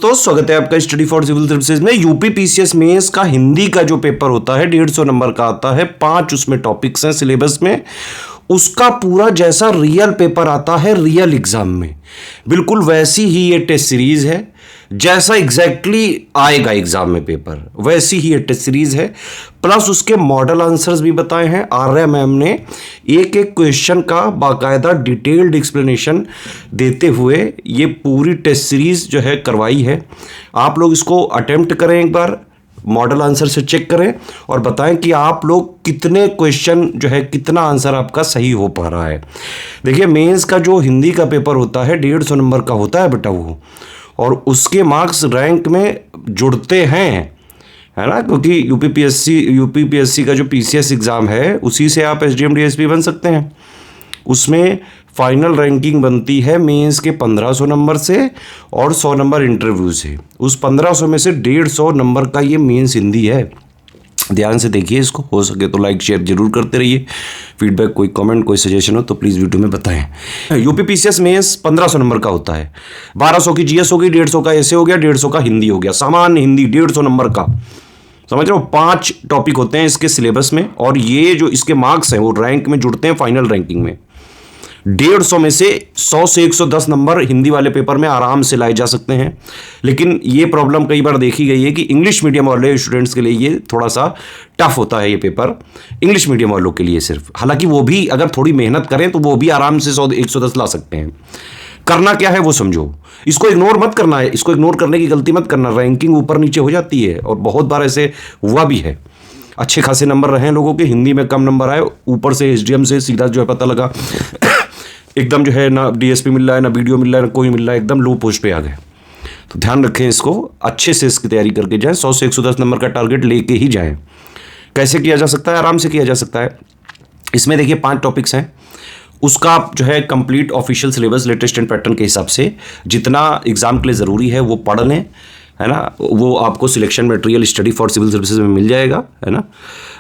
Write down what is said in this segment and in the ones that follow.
दोस्तों, स्वागत है आपका स्टडी फॉर सिविल सर्विसेज में। यूपी पीसीएस मेंस का हिंदी का जो पेपर होता है 150 नंबर का आता है। 5 उसमें टॉपिक्स हैं सिलेबस में। उसका पूरा जैसा रियल पेपर आता है रियल एग्जाम में, बिल्कुल वैसी ही ये टेस्ट सीरीज है। जैसा एग्जैक्टली आएगा एग्जाम में पेपर, वैसी ही ये टेस्ट सीरीज है। प्लस उसके मॉडल आंसर्स भी बताए हैं आर्या मैम ने। एक एक क्वेश्चन का बाकायदा डिटेल्ड एक्सप्लेनेशन देते हुए ये पूरी टेस्ट सीरीज जो है करवाई है। आप लोग इसको अटेम्प्ट करें, एक बार मॉडल आंसर से चेक करें और बताएं कि आप लोग कितने क्वेश्चन जो है, कितना आंसर आपका सही हो पा रहा है। देखिए, मेंस का जो हिंदी का पेपर होता है 150 नंबर का होता है बेटा वो, और उसके मार्क्स रैंक में जुड़ते हैं, है ना, क्योंकि यूपीपीएससी का जो पीसीएस एग्ज़ाम है उसी से आप एसडीएम डीएसपी बन सकते हैं। उसमें फाइनल रैंकिंग बनती है मेंस के 1500 नंबर से और 100 नंबर इंटरव्यू से। उस 1500 में से 150 नंबर का ये मेंस हिंदी है। ध्यान से देखिए इसको, हो सके तो लाइक शेयर जरूर करते रहिए। फीडबैक, कोई कमेंट, कोई सजेशन हो तो प्लीज़ वीडियो में बताएं। यूपी पीसीएस मेंस 1500 नंबर का होता है। 1200 की जीएस हो गई, 150 का ऐसे हो गया, 150 का हिंदी हो गया। सामान्य हिंदी 150 नंबर का, समझ रहे हो। 5 टॉपिक होते हैं इसके सिलेबस में, और ये जो इसके मार्क्स हैं वो रैंक में जुड़ते हैं फाइनल रैंकिंग में। 150 में से 100 से 110 नंबर हिंदी वाले पेपर में आराम से लाए जा सकते हैं। लेकिन ये प्रॉब्लम कई बार देखी गई है कि इंग्लिश मीडियम वाले स्टूडेंट्स के लिए ये थोड़ा सा टफ होता है ये पेपर, इंग्लिश मीडियम वालों के लिए सिर्फ। हालांकि वो भी अगर थोड़ी मेहनत करें तो वो भी आराम से 100-110 ला सकते हैं। करना क्या है वो समझो, इसको इग्नोर मत करना है, इसको इग्नोर करने की गलती मत करना। रैंकिंग ऊपर नीचे हो जाती है और बहुत बार ऐसे हुआ भी है। अच्छे खासे नंबर रहे लोगों के, हिंदी में कम नंबर आए, ऊपर से एसडीएम से सीधा जो है पता लगा एकदम जो है ना डीएसपी मिल रहा है, ना वीडियो मिल रहा है, ना कोई मिल रहा है, एकदम लो पोस्ट पे आ गए। तो ध्यान रखें, इसको अच्छे से इसकी तैयारी करके जाएं। 100 से 110 नंबर का टारगेट लेके ही जाएं। कैसे किया जा सकता है? आराम से किया जा सकता है। इसमें देखिए 5 टॉपिक्स हैं। उसका जो है complete official syllabus latest and pattern के हिसाब से जितना एग्जाम के लिए ज़रूरी है वो पढ़ लें, है ना। वो आपको selection material study for civil services में मिल जाएगा, है ना।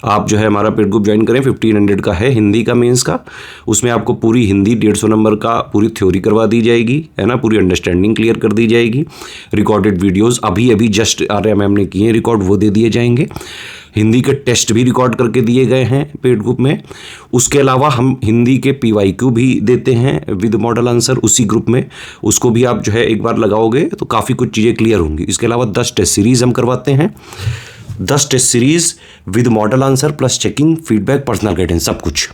आप जो है हमारा पेड ग्रुप ज्वाइन करें, 1500 का है हिंदी का मेंस का। उसमें आपको पूरी हिंदी 150 नंबर का पूरी थ्योरी करवा दी जाएगी, है ना, पूरी अंडरस्टैंडिंग क्लियर कर दी जाएगी। रिकॉर्डेड वीडियोस अभी जस्ट आर्या मैम ने किए हैं रिकॉर्ड, वो दे दिए जाएंगे। हिंदी के टेस्ट भी रिकॉर्ड करके दिए गए हैं पेड ग्रुप में। उसके अलावा हम हिंदी के पीवाईक्यू भी देते हैं विद मॉडल आंसर उसी ग्रुप में। उसको भी आप जो है एक बार लगाओगे तो काफ़ी कुछ चीज़ें क्लियर होंगी। इसके अलावा 10 टेस्ट सीरीज़ हम करवाते हैं। 10 test series with model answer plus checking, feedback, personal guidance, सब कुछ।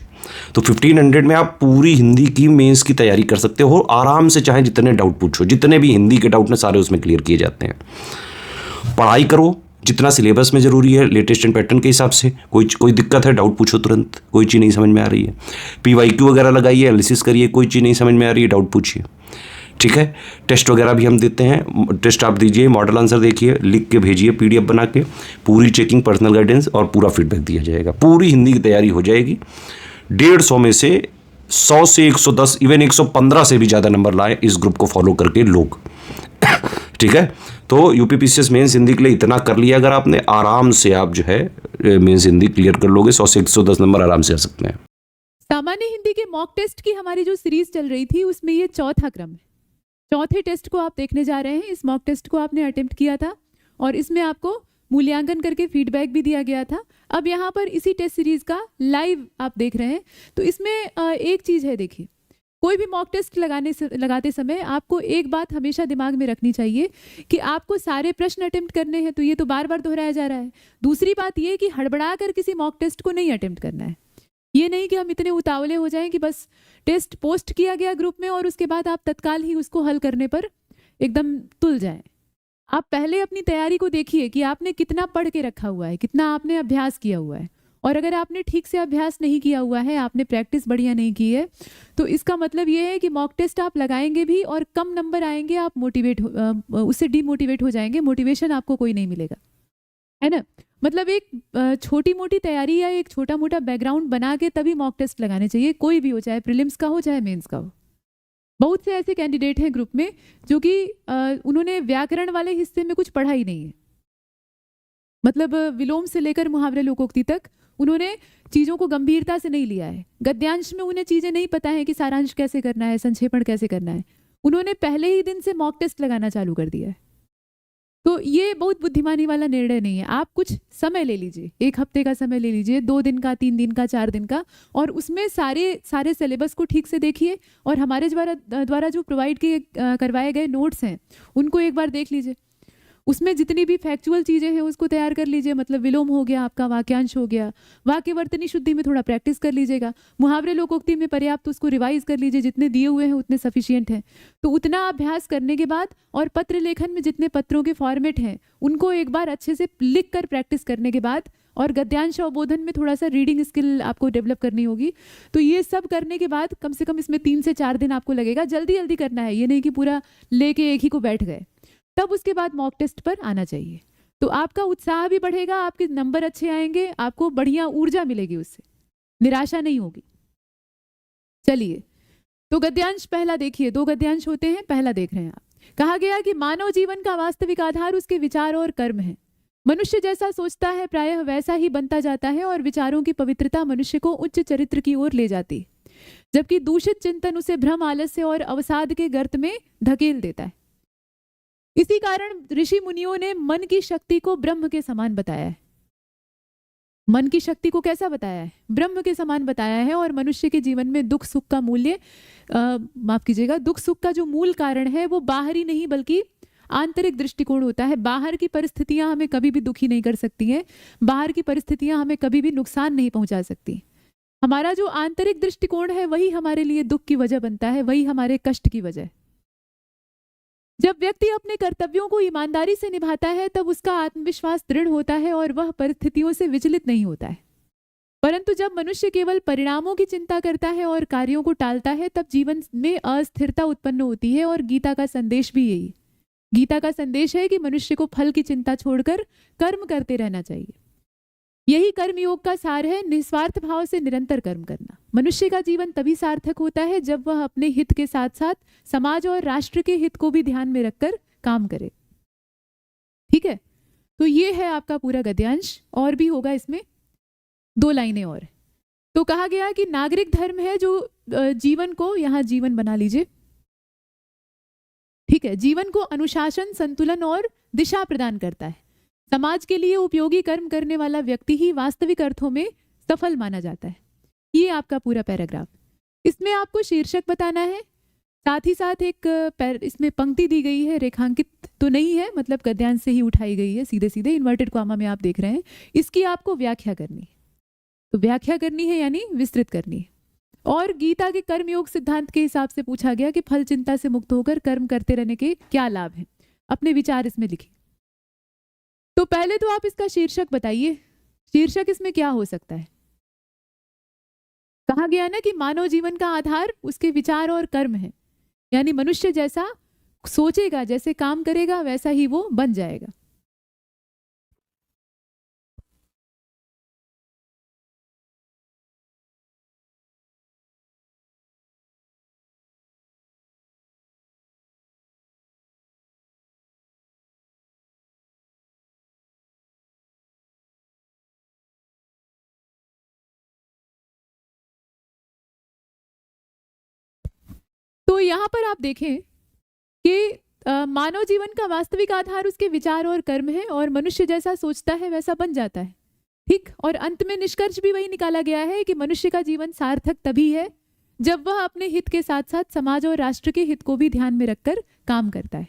तो 1500 में आप पूरी हिंदी की मेंस की तैयारी कर सकते हो आराम से। चाहे जितने डाउट पूछो, जितने भी हिंदी के डाउट ने सारे उसमें क्लियर किए जाते हैं। पढ़ाई करो जितना सिलेबस में ज़रूरी है लेटेस्ट एंड पैटर्न के हिसाब से। कोई दिक्कत है डाउट पूछो तुरंत, कोई चीज़ नहीं समझ में आ रही है पीवाईक्यू वगैरह लगाइए, एनालिसिस करिए, कोई चीज़ नहीं समझ में आ रही है डाउट पूछिए, ठीक है। टेस्ट वगैरह भी हम देते हैं, टेस्ट आप दीजिए, मॉडल आंसर देखिए, लिख के भेजिए पीडीएफ बना के, पूरी चेकिंग, पर्सनल गाइडेंस और पूरा फीडबैक दिया जाएगा। पूरी हिंदी की तैयारी हो जाएगी। 150 में से 100 से 110, इवन 115 से भी ज़्यादा नंबर लाए इस ग्रुप को फॉलो करके लोग, ठीक है। तो यूपी पीसीएस मेंस हिंदी के लिए इतना कर लिया अगर आपने, आराम से आप जो है मेंस हिंदी क्लियर कर लोगे। 100 से 110 नंबर आराम से आ सकते हैं। सामान्य हिंदी के मॉक टेस्ट की हमारी जो सीरीज चल रही थी उसमें ये चौथा क्रम है। चौथे टेस्ट को आप देखने जा रहे हैं। इस मॉक टेस्ट को आपने अटेम्प्ट किया था और इसमें आपको मूल्यांकन करके फीडबैक भी दिया गया था। अब यहाँ पर इसी टेस्ट सीरीज का लाइव आप देख रहे हैं। तो इसमें एक चीज़ है, देखिए, कोई भी मॉक टेस्ट लगाते समय आपको एक बात हमेशा दिमाग में रखनी चाहिए कि आपको सारे प्रश्न अटेम्प्ट करने हैं। तो ये तो बार बार दोहराया जा रहा है। दूसरी बात ये कि हड़बड़ा कर किसी मॉक टेस्ट को नहीं अटेम्प्ट करना है। ये नहीं कि हम इतने उतावले हो जाएं कि बस टेस्ट पोस्ट किया गया ग्रुप में और उसके बाद आप तत्काल ही उसको हल करने पर एकदम तुल जाएं। आप पहले अपनी तैयारी को देखिए कि आपने कितना पढ़ के रखा हुआ है, कितना आपने अभ्यास किया हुआ है। और अगर आपने ठीक से अभ्यास नहीं किया हुआ है, आपने प्रैक्टिस बढ़िया नहीं की है, तो इसका मतलब ये है कि मॉक टेस्ट आप लगाएंगे भी और कम नंबर आएंगे, आप उससे डीमोटिवेट हो जाएंगे, मोटिवेशन आपको कोई नहीं मिलेगा, है ना। मतलब एक छोटी मोटी तैयारी या एक छोटा मोटा बैकग्राउंड बना के तभी मॉक टेस्ट लगाने चाहिए, कोई भी हो, चाहे प्रीलिम्स का हो चाहे मेंस का हो। बहुत से ऐसे कैंडिडेट हैं ग्रुप में जो कि उन्होंने व्याकरण वाले हिस्से में कुछ पढ़ा ही नहीं है। मतलब विलोम से लेकर मुहावरे लोकोक्ति तक उन्होंने चीज़ों को गंभीरता से नहीं लिया है। गद्यांश में उन्हें चीज़ें नहीं पता है कि सारांश कैसे करना है, संक्षेपण कैसे करना है। उन्होंने पहले ही दिन से मॉक टेस्ट लगाना चालू कर दिया है। तो ये बहुत बुद्धिमानी वाला निर्णय नहीं है। आप कुछ समय ले लीजिए, 1 हफ्ते का समय ले लीजिए, 2 दिन का, 3 दिन का, 4 दिन का, और उसमें सारे सिलेबस को ठीक से देखिए, और हमारे द्वारा जो प्रोवाइड किए करवाए गए नोट्स हैं उनको एक बार देख लीजिए। उसमें जितनी भी फैक्चुअल चीज़ें हैं उसको तैयार कर लीजिए, मतलब विलोम हो गया, आपका वाक्यांश हो गया, वाक्यवर्तनी शुद्धि में थोड़ा प्रैक्टिस कर लीजिएगा, मुहावरे लोकोक्ति में पर्याप्त उसको रिवाइज कर लीजिए, जितने दिए हुए हैं उतने सफिशिएंट हैं। तो उतना अभ्यास करने के बाद, और पत्र लेखन में जितने पत्रों के फॉर्मेट हैं उनको एक बार अच्छे से लिख कर प्रैक्टिस करने के बाद, और गद्यांश अवबोधन में थोड़ा सा रीडिंग स्किल आपको डेवलप करनी होगी। तो ये सब करने के बाद कम से कम इसमें 3 से 4 दिन आपको लगेगा। जल्दी जल्दी करना है, ये नहीं कि पूरा लेके एक ही को बैठ गए। तब उसके बाद मॉक टेस्ट पर आना चाहिए। तो आपका उत्साह भी बढ़ेगा, आपके नंबर अच्छे आएंगे, आपको बढ़िया ऊर्जा मिलेगी, उससे निराशा नहीं होगी। चलिए, तो गद्यांश पहला देखिए, 2 गद्यांश होते हैं, पहला देख रहे हैं आप। कहा गया कि मानव जीवन का वास्तविक आधार उसके विचार और कर्म है। मनुष्य जैसा सोचता है प्रायः वैसा ही बनता जाता है, और विचारों की पवित्रता मनुष्य को उच्च चरित्र की ओर ले जाती है, जबकि दूषित चिंतन उसे भ्रम, आलस्य और अवसाद के गर्त में धकेल देता है। इसी कारण ऋषि मुनियों ने मन की शक्ति को ब्रह्म के समान बताया है। मन की शक्ति को कैसा बताया है? ब्रह्म के समान बताया है। और मनुष्य के जीवन में दुख सुख का मूल्य, माफ कीजिएगा, दुख सुख का जो मूल कारण है वो बाहरी नहीं बल्कि आंतरिक दृष्टिकोण होता है। बाहर की परिस्थितियां हमें कभी भी दुखी नहीं कर सकती हैं, बाहर की परिस्थितियां हमें कभी भी नुकसान नहीं पहुंचा सकती। हमारा जो आंतरिक दृष्टिकोण है वही हमारे लिए दुख की वजह बनता है, वही हमारे कष्ट की वजह। जब व्यक्ति अपने कर्तव्यों को ईमानदारी से निभाता है तब उसका आत्मविश्वास दृढ़ होता है और वह परिस्थितियों से विचलित नहीं होता है। परंतु जब मनुष्य केवल परिणामों की चिंता करता है और कार्यों को टालता है तब जीवन में अस्थिरता उत्पन्न होती है। और गीता का संदेश भी यही, गीता का संदेश है कि मनुष्य को फल की चिंता छोड़कर कर्म करते रहना चाहिए। यही कर्म योग का सार है, निस्वार्थ भाव से निरंतर कर्म करना। मनुष्य का जीवन तभी सार्थक होता है जब वह अपने हित के साथ साथ समाज और राष्ट्र के हित को भी ध्यान में रखकर काम करे। ठीक है, तो ये है आपका पूरा गद्यांश, और भी होगा इसमें 2 लाइनें और। तो कहा गया कि नागरिक धर्म है जो जीवन को, यहां जीवन बना लीजिए, ठीक है, जीवन को अनुशासन, संतुलन और दिशा प्रदान करता है। समाज के लिए उपयोगी कर्म करने वाला व्यक्ति ही वास्तविक अर्थों में सफल माना जाता है। ये आपका पूरा पैराग्राफ। इसमें आपको शीर्षक बताना है, साथ ही साथ एक इसमें पंक्ति दी गई है, रेखांकित तो नहीं है, मतलब गद्यांश से ही उठाई गई है, सीधे सीधे इन्वर्टेड कॉमा में आप देख रहे हैं। इसकी आपको व्याख्या करनी है। तो व्याख्या करनी है यानी विस्तृत करनी है। और गीता के कर्मयोग सिद्धांत के हिसाब से पूछा गया कि फल चिंता से मुक्त होकर कर्म करते रहने के क्या लाभ हैं। अपने विचार इसमें लिखिए। तो पहले तो आप इसका शीर्षक बताइए, शीर्षक इसमें क्या हो सकता है? कहा गया ना कि मानव जीवन का आधार उसके विचार और कर्म है, यानी मनुष्य जैसा सोचेगा, जैसे काम करेगा, वैसा ही वो बन जाएगा। तो यहाँ पर आप देखें कि मानव जीवन का वास्तविक आधार उसके विचार और कर्म है, और मनुष्य जैसा सोचता है वैसा बन जाता है। ठीक, और अंत में निष्कर्ष भी वही निकाला गया है कि मनुष्य का जीवन सार्थक तभी है जब वह अपने हित के साथ साथ समाज और राष्ट्र के हित को भी ध्यान में रखकर काम करता है।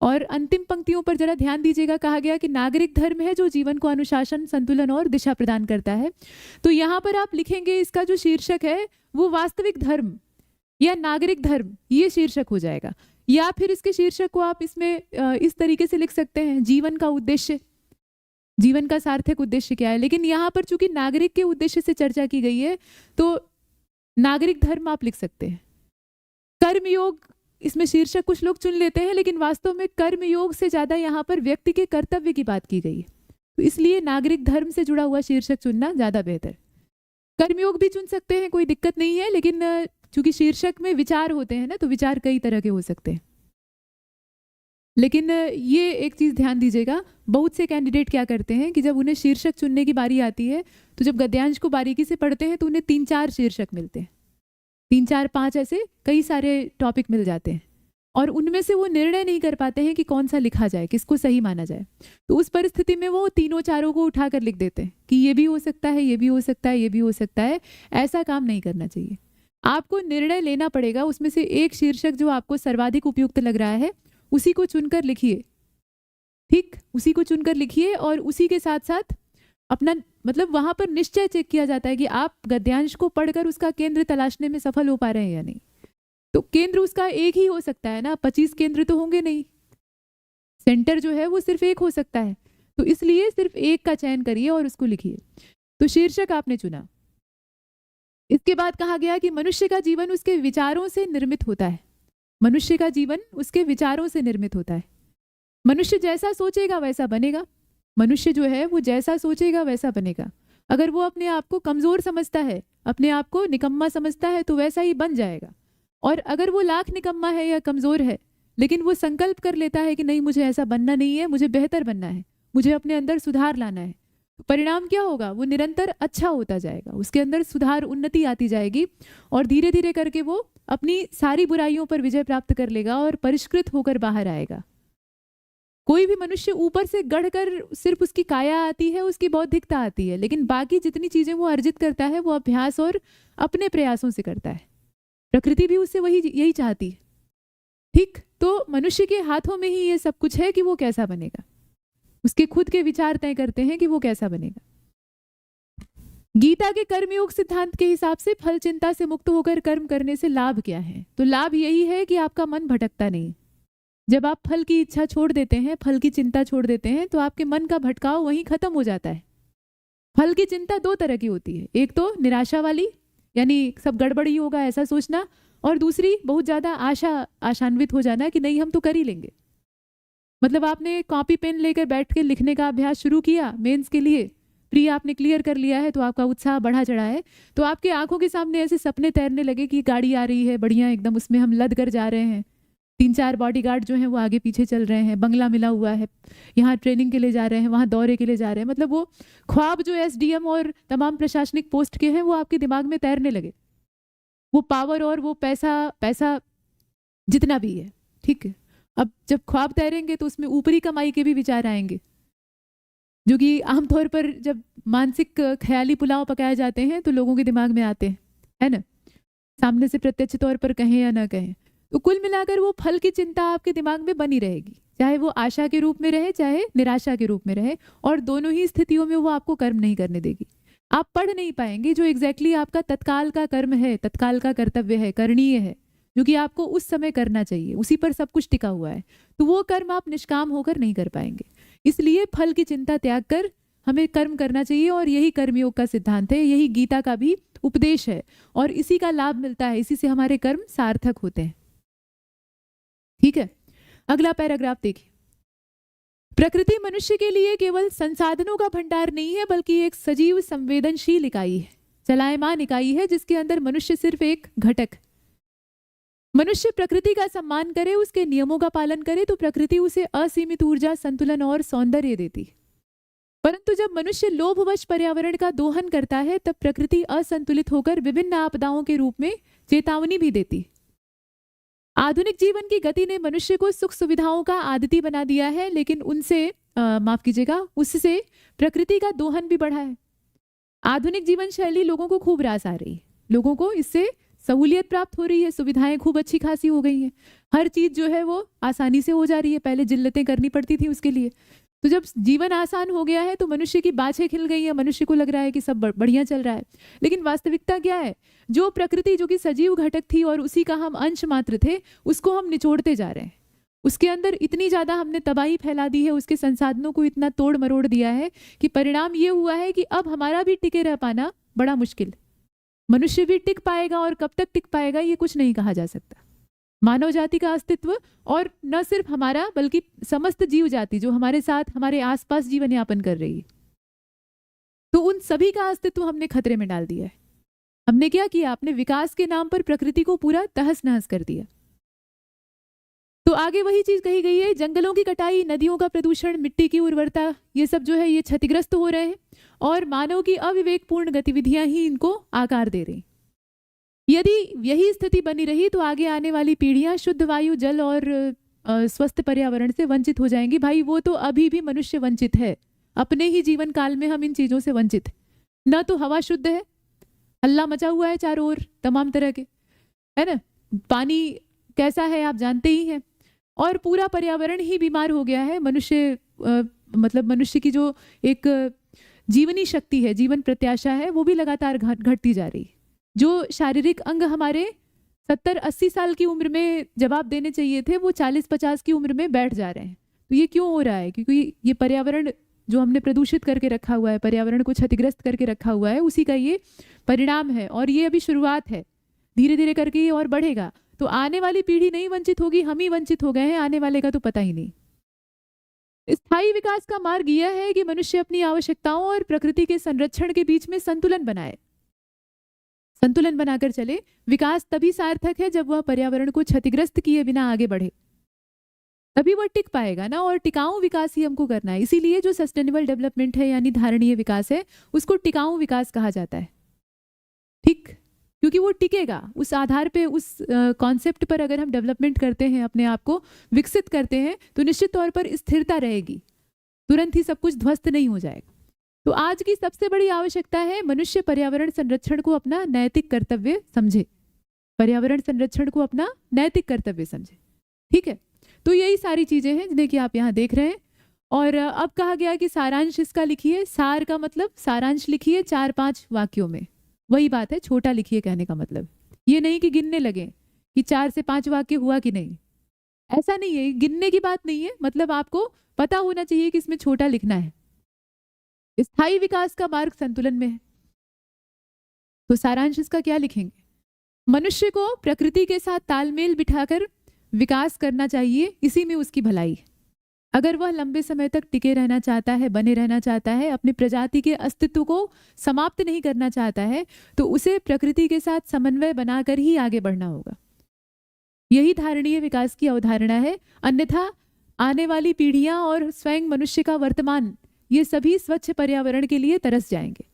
और अंतिम पंक्तियों पर जरा ध्यान दीजिएगा। कहा गया कि नागरिक धर्म है जो जीवन को अनुशासन, संतुलन और दिशा प्रदान करता है। तो यहाँ पर आप लिखेंगे, इसका जो शीर्षक है वो वास्तविक धर्म या नागरिक धर्म, ये शीर्षक हो जाएगा। या फिर इसके शीर्षक को आप इसमें इस तरीके से लिख सकते हैं, जीवन का उद्देश्य, जीवन का सार्थक उद्देश्य क्या है। लेकिन यहाँ पर चूंकि नागरिक के उद्देश्य से चर्चा की गई है तो नागरिक धर्म आप लिख सकते हैं। कर्मयोग इसमें शीर्षक कुछ लोग चुन लेते हैं, लेकिन वास्तव में कर्मयोग से ज्यादा यहाँ पर व्यक्ति के कर्तव्य की बात की गई है, तो इसलिए नागरिक धर्म से जुड़ा हुआ शीर्षक चुनना ज्यादा बेहतर। कर्मयोग भी चुन सकते हैं, कोई दिक्कत नहीं है, लेकिन चूंकि शीर्षक में विचार होते हैं ना, तो विचार कई तरह के हो सकते हैं। लेकिन ये एक चीज ध्यान दीजिएगा, बहुत से कैंडिडेट क्या करते हैं कि जब उन्हें शीर्षक चुनने की बारी आती है तो जब गद्यांश को बारीकी से पढ़ते हैं तो उन्हें 3-4 शीर्षक मिलते हैं, 3-4-5 ऐसे कई सारे टॉपिक मिल जाते हैं, और उनमें से वो निर्णय नहीं कर पाते हैं कि कौन सा लिखा जाए, किसको सही माना जाए। तो उस परिस्थिति में वो तीनों चारों को उठाकर लिख देते हैं कि ये भी हो सकता है, ये भी हो सकता है, ये भी हो सकता है। ऐसा काम नहीं करना चाहिए। आपको निर्णय लेना पड़ेगा, उसमें से एक शीर्षक जो आपको सर्वाधिक उपयुक्त लग रहा है उसी को चुनकर लिखिए। ठीक, उसी को चुनकर लिखिए और उसी के साथ साथ अपना मतलब वहां पर निश्चय चेक किया जाता है कि आप गद्यांश को पढ़कर उसका केंद्र तलाशने में सफल हो पा रहे हैं या नहीं। तो केंद्र उसका एक ही हो सकता है ना, 25 केंद्र तो होंगे नहीं, सेंटर जो है वो सिर्फ एक हो सकता है। तो इसलिए सिर्फ एक का चयन करिए और उसको लिखिए। तो शीर्षक आपने चुना। इसके बाद कहा गया कि मनुष्य का जीवन उसके विचारों से निर्मित होता है। मनुष्य का जीवन उसके विचारों से निर्मित होता है। मनुष्य जैसा सोचेगा वैसा बनेगा। मनुष्य जो है वो जैसा सोचेगा वैसा बनेगा। अगर वो अपने आप को कमजोर समझता है, अपने आप को निकम्मा समझता है, तो वैसा ही बन जाएगा। और अगर वो लाख निकम्मा है या कमजोर है, लेकिन वो संकल्प कर लेता है कि नहीं, मुझे ऐसा बनना नहीं है, मुझे बेहतर बनना है, मुझे अपने अंदर सुधार लाना है, तो परिणाम क्या होगा? वो निरंतर अच्छा होता जाएगा, उसके अंदर सुधार, उन्नति आती जाएगी और धीरे धीरे करके वो अपनी सारी बुराइयों पर विजय प्राप्त कर लेगा और परिष्कृत होकर बाहर आएगा। कोई भी मनुष्य ऊपर से गढ़कर सिर्फ उसकी काया आती है, उसकी बौद्धिकता आती है, लेकिन बाकी जितनी चीजें वो अर्जित करता है वो अभ्यास और अपने प्रयासों से करता है। प्रकृति भी उससे यही चाहती है। ठीक, तो मनुष्य के हाथों में ही ये सब कुछ है कि वो कैसा बनेगा। उसके खुद के विचार तय करते हैं कि वो कैसा बनेगा। गीता के कर्मयोग सिद्धांत के हिसाब से फल चिंता से मुक्त होकर कर्म करने से लाभ क्या है? तो लाभ यही है कि आपका मन भटकता नहीं। जब आप फल की इच्छा छोड़ देते हैं, फल की चिंता छोड़ देते हैं, तो आपके मन का भटकाव वहीं खत्म हो जाता है। फल की चिंता दो तरह की होती है, एक तो निराशा वाली, यानी सब गड़बड़ ही होगा ऐसा सोचना, और दूसरी बहुत ज्यादा आशान्वित हो जाना कि नहीं, हम तो कर ही लेंगे। मतलब आपने कॉपी पेन लेकर बैठ के लिखने का अभ्यास शुरू किया मेंस के लिए, प्री आपने क्लियर कर लिया है, तो आपका उत्साह बढ़ा चढ़ा है, तो आपके आंखों के सामने ऐसे सपने तैरने लगे कि गाड़ी आ रही है बढ़िया एकदम, उसमें हम लद कर जा रहे हैं, 3-4 बॉडीगार्ड जो हैं वो आगे पीछे चल रहे हैं, बंगला मिला हुआ है, यहाँ ट्रेनिंग के लिए जा रहे हैं, वहाँ दौरे के लिए जा रहे हैं। मतलब वो ख्वाब जो एसडीएम और तमाम प्रशासनिक पोस्ट के हैं वो आपके दिमाग में तैरने लगे। वो पावर और वो पैसा जितना भी है, ठीक है। अब जब ख्वाब तैरेंगे तो उसमें ऊपरी कमाई के भी विचार आएंगे, जो कि आमतौर पर जब मानसिक ख्याली पुलाव पकाए जाते हैं तो लोगों के दिमाग में आते हैं, है ना, सामने से प्रत्यक्ष तौर पर कहें या ना कहें। तो कुल मिलाकर वो फल की चिंता आपके दिमाग में बनी रहेगी, चाहे वो आशा के रूप में रहे चाहे निराशा के रूप में रहे, और दोनों ही स्थितियों में वो आपको कर्म नहीं करने देगी। आप पढ़ नहीं पाएंगे जो एग्जैक्टली आपका तत्काल का कर्म है, तत्काल का कर्तव्य है, करणीय है, जो कि आपको उस समय करना चाहिए, उसी पर सब कुछ टिका हुआ है, तो वो कर्म आप निष्काम होकर नहीं कर पाएंगे। इसलिए फल की चिंता त्याग कर हमें कर्म करना चाहिए, और यही कर्मयोग का सिद्धांत है, यही गीता का भी उपदेश है, और इसी का लाभ मिलता है, इसी से हमारे कर्म सार्थक होते हैं। ठीक है, अगला पैराग्राफ देखिए। प्रकृति मनुष्य के लिए केवल संसाधनों का भंडार नहीं है, बल्कि एक सजीव संवेदनशील इकाई है, चलायमान इकाई है, जिसके अंदर मनुष्य सिर्फ एक घटक। मनुष्य प्रकृति का सम्मान करे, उसके नियमों का पालन करे, तो प्रकृति उसे असीमित ऊर्जा, संतुलन और सौंदर्य देती है। परंतु जब मनुष्य लोभवश पर्यावरण का दोहन करता है, तब प्रकृति असंतुलित होकर विभिन्न आपदाओं के रूप में चेतावनी भी देती है। आधुनिक जीवन की गति ने मनुष्य को सुख सुविधाओं का आदती बना दिया है, लेकिन उससे प्रकृति का दोहन भी बढ़ा है। आधुनिक जीवन शैली लोगों को खूब रास आ रही है, लोगों को इससे सहूलियत प्राप्त हो रही है, सुविधाएं खूब अच्छी खासी हो गई हैं, हर चीज जो है वो आसानी से हो जा रही है, पहले जिल्लतें करनी पड़ती थी उसके लिए। तो जब जीवन आसान हो गया है तो मनुष्य की बाछें खिल गई है, मनुष्य को लग रहा है कि सब बढ़िया चल रहा है। लेकिन वास्तविकता क्या है? जो प्रकृति, जो कि सजीव घटक थी और उसी का हम अंश मात्र थे, उसको हम निचोड़ते जा रहे हैं। उसके अंदर इतनी ज्यादा हमने तबाही फैला दी है, उसके संसाधनों को इतना तोड़ मरोड़ दिया है कि परिणाम ये हुआ है कि अब हमारा भी टिके रह पाना बड़ा मुश्किल। मनुष्य भी टिक पाएगा, और कब तक टिक पाएगा ये कुछ नहीं कहा जा सकता। मानव जाति का अस्तित्व, और न सिर्फ हमारा बल्कि समस्त जीव जाति जो हमारे साथ हमारे आसपास जीवन यापन कर रही है, तो उन सभी का अस्तित्व हमने खतरे में डाल दिया है। हमने क्या किया? अपने विकास के नाम पर प्रकृति को पूरा तहस नहस कर दिया। तो आगे वही चीज कही गई है, जंगलों की कटाई, नदियों का प्रदूषण, मिट्टी की उर्वरता, ये सब जो है ये क्षतिग्रस्त हो रहे हैं, और मानव की अविवेकपूर्ण गतिविधियां ही इनको आकार दे रही। यदि यही स्थिति बनी रही तो आगे आने वाली पीढ़ियां शुद्ध वायु, जल और स्वस्थ पर्यावरण से वंचित हो जाएंगी। भाई वो तो अभी भी मनुष्य वंचित है, अपने ही जीवन काल में हम इन चीज़ों से वंचित हैं। ना तो हवा शुद्ध है, हल्ला मचा हुआ है चारों ओर तमाम तरह के, है ना, पानी कैसा है आप जानते ही हैं, और पूरा पर्यावरण ही बीमार हो गया है। मनुष्य मतलब मनुष्य की जो एक जीवनी शक्ति है, जीवन प्रत्याशा है, वो भी लगातार घटती जा रही है। जो शारीरिक अंग हमारे 70-80 साल की उम्र में जवाब देने चाहिए थे, वो 40-50 की उम्र में बैठ जा रहे हैं। तो ये क्यों हो रहा है? क्योंकि ये पर्यावरण जो हमने प्रदूषित करके रखा हुआ है, पर्यावरण को क्षतिग्रस्त करके रखा हुआ है, उसी का ये परिणाम है। और ये अभी शुरुआत है, धीरे धीरे करके ये और बढ़ेगा। तो आने वाली पीढ़ी नहीं वंचित होगी, हम ही वंचित हो गए हैं, आने वाले का तो पता ही नहीं। स्थायी विकास का मार्ग यह है कि मनुष्य अपनी आवश्यकताओं और प्रकृति के संरक्षण के बीच में संतुलन बनाए, संतुलन बनाकर चले। विकास तभी सार्थक है जब वह पर्यावरण को क्षतिग्रस्त किए बिना आगे बढ़े, तभी वह टिक पाएगा ना। और टिकाऊ विकास ही हमको करना है। इसीलिए जो सस्टेनेबल डेवलपमेंट है यानी धारणीय विकास है, उसको टिकाऊ विकास कहा जाता है। ठीक, क्योंकि वो टिकेगा उस आधार पे, उस कॉन्सेप्ट पर अगर हम डेवलपमेंट करते हैं, अपने आप को विकसित करते हैं, तो निश्चित तौर पर स्थिरता रहेगी, तुरंत ही सब कुछ ध्वस्त नहीं हो जाएगा। तो आज की सबसे बड़ी आवश्यकता है मनुष्य पर्यावरण संरक्षण को अपना नैतिक कर्तव्य समझे, पर्यावरण संरक्षण को अपना नैतिक कर्तव्य समझे। ठीक है, तो यही सारी चीजें हैं जिन्हें कि आप यहाँ देख रहे हैं। और अब कहा गया कि सारांश इसका लिखिए। सार का मतलब सारांश लिखिए 4-5 वाक्यों में। वही बात है, छोटा लिखिए कहने का मतलब ये नहीं कि गिनने लगे कि 4 से 5 वाक्य हुआ कि नहीं, ऐसा नहीं है, गिनने की बात नहीं है। मतलब आपको पता होना चाहिए कि इसमें छोटा लिखना है। स्थायी विकास का मार्ग संतुलन में है, तो सारांश इसका क्या लिखेंगे? मनुष्य को प्रकृति के साथ तालमेल बिठाकर विकास करना चाहिए, इसी में उसकी भलाई है। अगर वह लंबे समय तक टिके रहना चाहता है, बने रहना चाहता है, अपनी प्रजाति के अस्तित्व को समाप्त नहीं करना चाहता है, तो उसे प्रकृति के साथ समन्वय बनाकर ही आगे बढ़ना होगा। यही धारणीय विकास की अवधारणा है। अन्यथा आने वाली पीढ़ियां और स्वयं मनुष्य का वर्तमान, ये सभी स्वच्छ पर्यावरण के लिए तरस जाएंगे।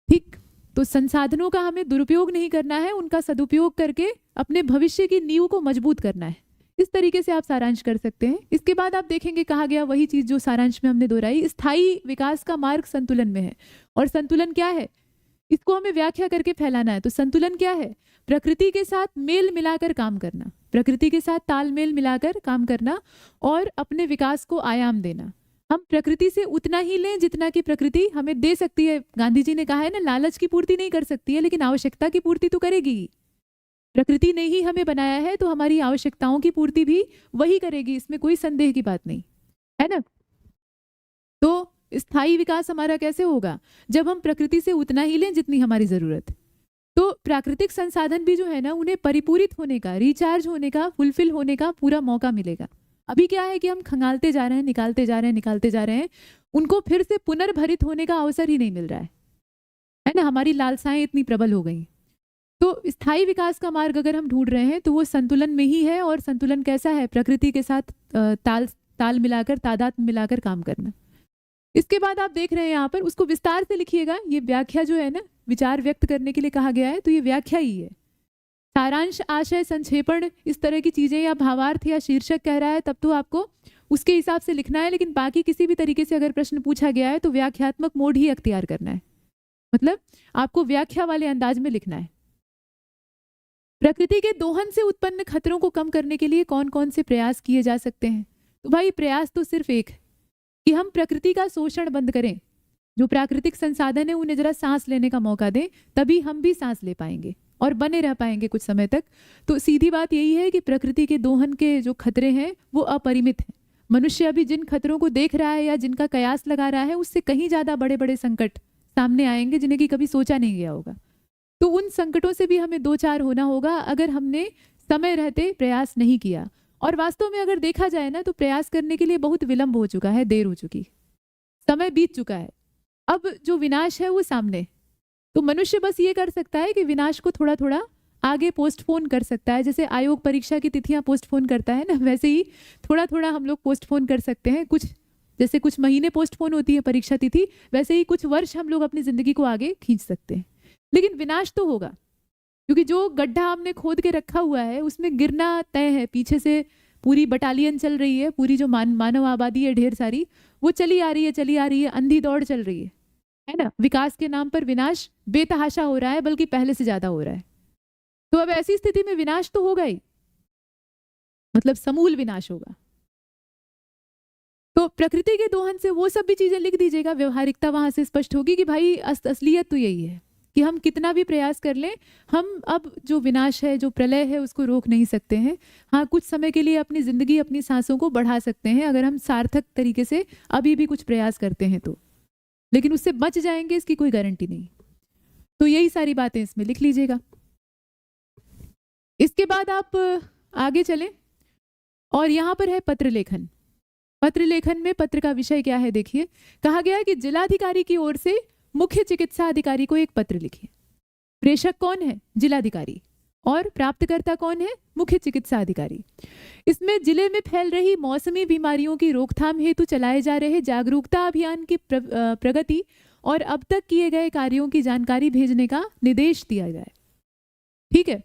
ठीक, तो संसाधनों का हमें दुरुपयोग नहीं करना है, उनका सदुपयोग करके अपने भविष्य की नींव को मजबूत करना है। इस तरीके से आप सारांश कर सकते हैं। इसके बाद आप देखेंगे कहा गया वही चीज जो सारांश में हमने दोहराई, स्थायी विकास का मार्ग संतुलन में है। और संतुलन क्या है, इसको हमें व्याख्या करके फैलाना है। तो संतुलन क्या है? प्रकृति के साथ मेल मिलाकर काम करना, प्रकृति के साथ तालमेल मिलाकर काम करना और अपने विकास को आयाम देना। हम प्रकृति से उतना ही लें जितना कि प्रकृति हमें दे सकती है। गांधी जी ने कहा है ना, लालच की पूर्ति नहीं कर सकती है, लेकिन आवश्यकता की पूर्ति तो करेगी ही। प्रकृति ने ही हमें बनाया है, तो हमारी आवश्यकताओं की पूर्ति भी वही करेगी, इसमें कोई संदेह की बात नहीं है ना। तो स्थायी विकास हमारा कैसे होगा? जब हम प्रकृति से उतना ही लें जितनी हमारी जरूरत है। तो प्राकृतिक संसाधन भी जो है ना, उन्हें परिपूरित होने का, रिचार्ज होने का, फुलफिल होने का पूरा मौका मिलेगा। अभी क्या है कि हम खंगालते जा रहे हैं, निकालते जा रहे हैं, निकालते जा रहे हैं, उनको फिर से पुनर्भरित होने का अवसर ही नहीं मिल रहा है ना। हमारी लालसाएं इतनी प्रबल हो गई। तो स्थायी विकास का मार्ग अगर हम ढूंढ रहे हैं तो वो संतुलन में ही है। और संतुलन कैसा है? प्रकृति के साथ ताल मिलाकर, तादात्म्य मिलाकर काम करना। इसके बाद आप देख रहे हैं यहाँ पर, उसको विस्तार से लिखिएगा। ये व्याख्या जो है ना, विचार व्यक्त करने के लिए कहा गया है, तो ये व्याख्या ही है। सारांश, आशय, संक्षेपण, इस तरह की चीजें, या भावार्थ या शीर्षक कह रहा है, तब तो आपको उसके हिसाब से लिखना है। लेकिन बाकी किसी भी तरीके से अगर प्रश्न पूछा गया है तो व्याख्यात्मक मोड ही अख्तियार करना है। मतलब आपको व्याख्या वाले अंदाज में लिखना है। प्रकृति के दोहन से उत्पन्न खतरों को कम करने के लिए कौन कौन से प्रयास किए जा सकते हैं? तो भाई प्रयास तो सिर्फ एक है कि हम प्रकृति का शोषण बंद करें। जो प्राकृतिक संसाधन है उन्हें जरा सांस लेने का मौका दें, तभी हम भी सांस ले पाएंगे और बने रह पाएंगे कुछ समय तक। तो सीधी बात यही है कि प्रकृति के दोहन के जो खतरे हैं वो अपरिमित हैं। मनुष्य अभी जिन खतरों को देख रहा है या जिनका कयास लगा रहा है, उससे कहीं ज्यादा बड़े बड़े संकट सामने आएंगे जिन्हें कि कभी सोचा नहीं गया होगा। तो उन संकटों से भी हमें दो चार होना होगा अगर हमने समय रहते प्रयास नहीं किया। और वास्तव में अगर देखा जाए ना, तो प्रयास करने के लिए बहुत विलंब हो चुका है, देर हो चुकी, समय बीत चुका है। अब जो विनाश है वो सामने। तो मनुष्य बस ये कर सकता है कि विनाश को थोड़ा थोड़ा आगे पोस्टपोन कर सकता है। जैसे आयोग परीक्षा की तिथियां पोस्टपोन करता है ना, वैसे ही थोड़ा थोड़ा हम लोग पोस्टपोन कर सकते हैं। कुछ जैसे कुछ महीने पोस्टपोन होती है परीक्षा तिथि, वैसे ही कुछ वर्ष हम लोग अपनी जिंदगी को आगे खींच सकते हैं। लेकिन विनाश तो होगा, क्योंकि जो गड्ढा हमने खोद के रखा हुआ है उसमें गिरना तय है। पीछे से पूरी बटालियन चल रही है, पूरी जो मानव आबादी है ढेर सारी, वो चली आ रही है, अंधी दौड़ चल रही है ना। विकास के नाम पर विनाश बेतहाशा हो रहा है, बल्कि पहले से ज्यादा हो रहा है। तो अब ऐसी स्थिति में विनाश तो होगा ही, मतलब समूल विनाश होगा। तो प्रकृति के दोहन से वो सब भी चीजें लिख दीजिएगा, व्यवहारिकता वहां से स्पष्ट होगी कि भाई असलियत तो यही है कि हम कितना भी प्रयास कर लें, हम अब जो विनाश है, जो प्रलय है, उसको रोक नहीं सकते हैं। हाँ, कुछ समय के लिए अपनी जिंदगी, अपनी सांसों को बढ़ा सकते हैं अगर हम सार्थक तरीके से अभी भी कुछ प्रयास करते हैं तो, लेकिन उससे बच जाएंगे इसकी कोई गारंटी नहीं। तो यही सारी बातें इसमें लिख लीजिएगा। इसके बाद आप आगे चलें और यहाँ पर है पत्र लेखन। पत्र लेखन में पत्र का विषय क्या है देखिए, कहा गया है कि जिलाधिकारी की ओर से मुख्य चिकित्सा अधिकारी को एक पत्र लिखिए। प्रेषक कौन है? जिलाधिकारी। और प्राप्तकर्ता कौन है? मुख्य चिकित्सा अधिकारी। इसमें जिले में फैल रही मौसमी बीमारियों की रोकथाम हेतु चलाए जा रहे जागरूकता अभियान की प्रगति और अब तक किए गए कार्यों की जानकारी भेजने का निर्देश दिया जाए। ठीक है,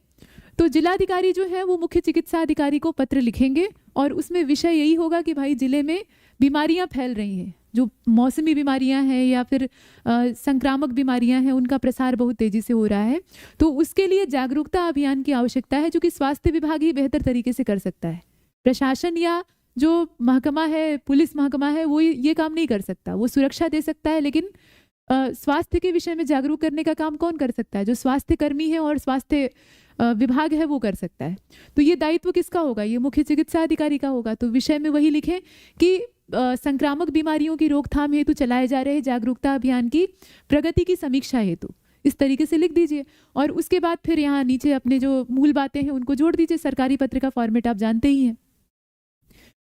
तो जिलाधिकारी जो है वो मुख्य चिकित्सा अधिकारी को पत्र लिखेंगे और उसमें विषय यही होगा कि भाई जिले में बीमारियां फैल रही हैं, जो मौसमी बीमारियां हैं या फिर संक्रामक बीमारियां हैं, उनका प्रसार बहुत तेजी से हो रहा है। तो उसके लिए जागरूकता अभियान की आवश्यकता है, जो कि स्वास्थ्य विभाग ही बेहतर तरीके से कर सकता है। प्रशासन या जो महकमा है, पुलिस महकमा है, वो ये काम नहीं कर सकता। वो सुरक्षा दे सकता है, लेकिन स्वास्थ्य के विषय में जागरूक करने का काम कौन कर सकता है? जो स्वास्थ्य कर्मी है और स्वास्थ्य विभाग है वो कर सकता है। तो ये दायित्व किसका होगा? ये मुख्य चिकित्सा अधिकारी का होगा। तो विषय में वही लिखें कि संक्रामक बीमारियों की रोकथाम हेतु चलाए जा रहे जागरूकता अभियान की प्रगति की समीक्षा हेतु, इस तरीके से लिख दीजिए। और उसके बाद फिर यहाँ नीचे अपने जो मूल बातें हैं उनको जोड़ दीजिए। सरकारी पत्र का फॉर्मेट आप जानते ही हैं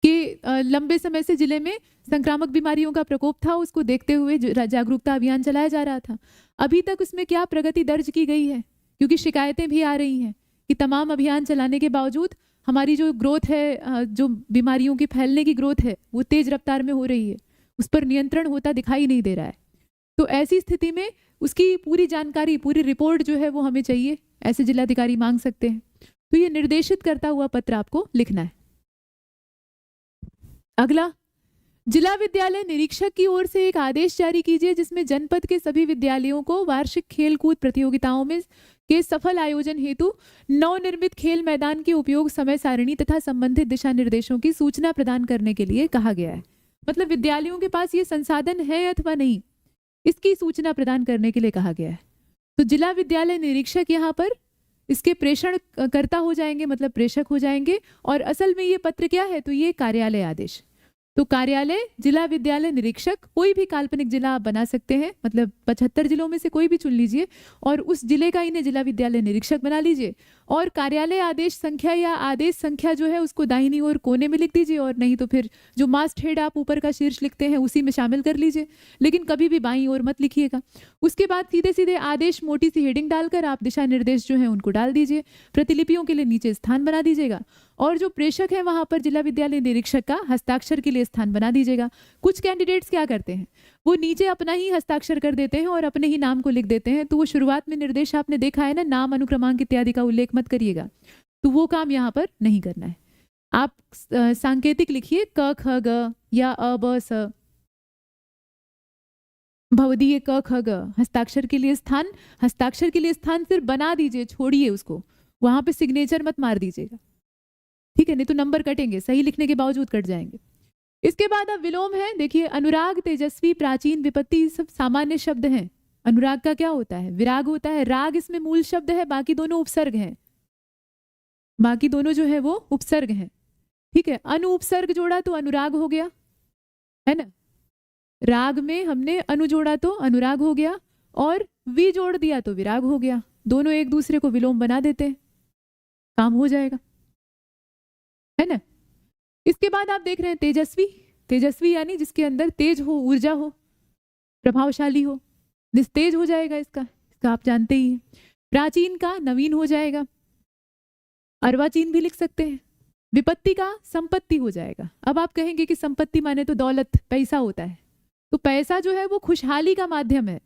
कि लंबे समय से जिले में संक्रामक बीमारियों का प्रकोप था, उसको देखते हुए जागरूकता अभियान चलाया जा रहा था। अभी तक उसमें क्या प्रगति दर्ज की गई है, क्योंकि शिकायतें भी आ रही हैं कि तमाम अभियान चलाने के बावजूद हमारी जो ग्रोथ है, जो बीमारियों की फैलने की ग्रोथ है, वो तेज रफ्तार में हो रही है, उस पर नियंत्रण होता दिखाई नहीं दे रहा है। तो ऐसी स्थिति में उसकी पूरी जानकारी, पूरी रिपोर्ट जो है वो हमें चाहिए, ऐसे जिलाधिकारी मांग सकते हैं। तो ये निर्देशित करता हुआ पत्र आपको लिखना है। अगला, जिला विद्यालय निरीक्षक की ओर से एक आदेश जारी कीजिए जिसमें जनपद के सभी विद्यालयों को वार्षिक खेल कूद प्रतियोगिताओं में के सफल आयोजन हेतु नवनिर्मित खेल मैदान के उपयोग समय सारणी तथा संबंधित दिशा निर्देशों की सूचना प्रदान करने के लिए कहा गया है। मतलब विद्यालयों के पास ये संसाधन है अथवा नहीं, इसकी सूचना प्रदान करने के लिए कहा गया है। तो जिला विद्यालय निरीक्षक यहाँ पर इसके प्रेषण करता हो जाएंगे, मतलब प्रेषक हो जाएंगे। और असल में ये पत्र क्या है? तो ये कार्यालय आदेश। तो कार्यालय जिला विद्यालय निरीक्षक, कोई भी काल्पनिक जिला आप बना सकते हैं, मतलब 75 जिलों में से कोई भी चुन लीजिए और उस जिले का इन्हें जिला विद्यालय निरीक्षक बना लीजिए। और कार्यालय आदेश संख्या या आदेश संख्या जो है उसको दाहिनी ओर कोने में लिख दीजिए, और नहीं तो फिर जो मास्ट हेड आप ऊपर का शीर्ष लिखते हैं उसी में शामिल कर लीजिए, लेकिन कभी भी बाईं ओर मत लिखिएगा। उसके बाद सीधे सीधे आदेश मोटी सी हेडिंग डालकर आप दिशा निर्देश जो है उनको डाल दीजिए। प्रतिलिपियों के लिए नीचे स्थान बना दीजिएगा और जो प्रेषक है वहां पर जिला विद्यालय निरीक्षक का हस्ताक्षर के लिए स्थान बना दीजिएगा। कुछ कैंडिडेट्स क्या करते हैं, वो नीचे अपना ही हस्ताक्षर कर देते हैं और अपने ही नाम को लिख देते हैं। तो वो शुरुआत में निर्देश आपने देखा है ना, नाम अनुक्रमांक इत्यादि का उल्लेख मत करिएगा, तो वो काम यहाँ पर नहीं करना है। आप सांकेतिक लिखिए क ख ग या अ ब स, भवदीय क ख ग। हस्ताक्षर के लिए स्थान सिर्फ बना दीजिए, छोड़िए उसको, वहां पे सिग्नेचर मत मार दीजिएगा, ठीक है? नहीं तो नंबर कटेंगे, सही लिखने के बावजूद कट जाएंगे। इसके बाद अब विलोम है। देखिए, अनुराग, तेजस्वी, प्राचीन, विपत्ति सब सामान्य शब्द हैं। अनुराग का क्या होता है? विराग होता है। राग इसमें मूल शब्द है, बाकी दोनों उपसर्ग हैं, बाकी दोनों जो है वो उपसर्ग हैं, ठीक है? अनु उपसर्ग जोड़ा तो अनुराग हो गया, है ना? राग में हमने अनु जोड़ा तो अनुराग हो गया, और वी जोड़ दिया तो विराग हो गया। दोनों एक दूसरे को विलोम बना देते हैं, काम हो जाएगा, है ना? इसके बाद आप देख रहे हैं तेजस्वी। तेजस्वी यानी जिसके अंदर तेज हो, ऊर्जा हो, प्रभावशाली हो, निस्तेज हो जाएगा इसका आप जानते ही हैं। प्राचीन का नवीन हो जाएगा, अर्वाचीन भी लिख सकते हैं। विपत्ति का संपत्ति हो जाएगा। अब आप कहेंगे कि संपत्ति माने तो दौलत, पैसा होता है, तो पैसा जो है वो खुशहाली का माध्यम है।